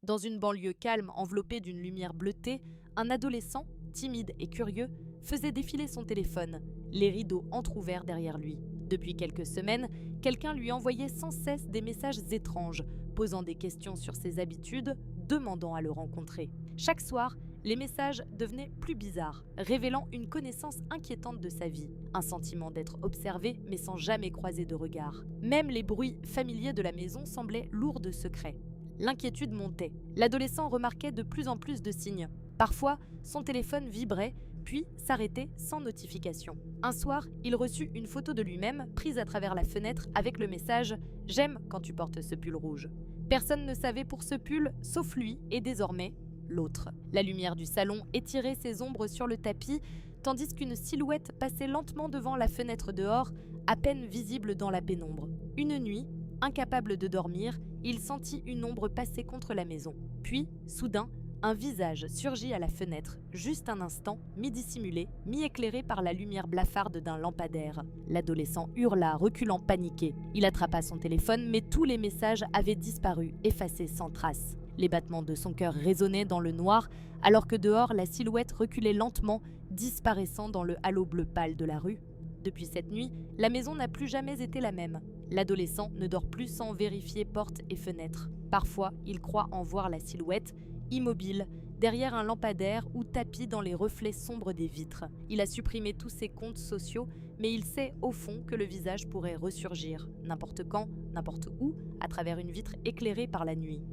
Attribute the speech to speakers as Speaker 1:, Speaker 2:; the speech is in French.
Speaker 1: Dans une banlieue calme enveloppée d'une lumière bleutée, un adolescent, timide et curieux, faisait défiler son téléphone, les rideaux entr'ouverts derrière lui. Depuis quelques semaines, quelqu'un lui envoyait sans cesse des messages étranges, posant des questions sur ses habitudes, demandant à le rencontrer. Chaque soir, les messages devenaient plus bizarres, révélant une connaissance inquiétante de sa vie, un sentiment d'être observé mais sans jamais croiser de regard. Même les bruits familiers de la maison semblaient lourds de secrets. L'inquiétude montait. L'adolescent remarquait de plus en plus de signes. Parfois, son téléphone vibrait, puis s'arrêtait sans notification. Un soir, il reçut une photo de lui-même prise à travers la fenêtre avec le message « J'aime quand tu portes ce pull rouge ». Personne ne savait pour ce pull, sauf lui et désormais l'autre. La lumière du salon étirait ses ombres sur le tapis, tandis qu'une silhouette passait lentement devant la fenêtre dehors, à peine visible dans la pénombre. Une nuit, incapable de dormir, il sentit une ombre passer contre la maison. Puis, soudain, un visage surgit à la fenêtre, juste un instant, mi-dissimulé, mi-éclairé par la lumière blafarde d'un lampadaire. L'adolescent hurla, reculant paniqué. Il attrapa son téléphone, mais tous les messages avaient disparu, effacés sans trace. Les battements de son cœur résonnaient dans le noir, alors que dehors, la silhouette reculait lentement, disparaissant dans le halo bleu pâle de la rue. Depuis cette nuit, la maison n'a plus jamais été la même. L'adolescent ne dort plus sans vérifier portes et fenêtres. Parfois, il croit en voir la silhouette, immobile, derrière un lampadaire ou tapis dans les reflets sombres des vitres. Il a supprimé tous ses comptes sociaux, mais il sait au fond que le visage pourrait ressurgir, n'importe quand, n'importe où, à travers une vitre éclairée par la nuit.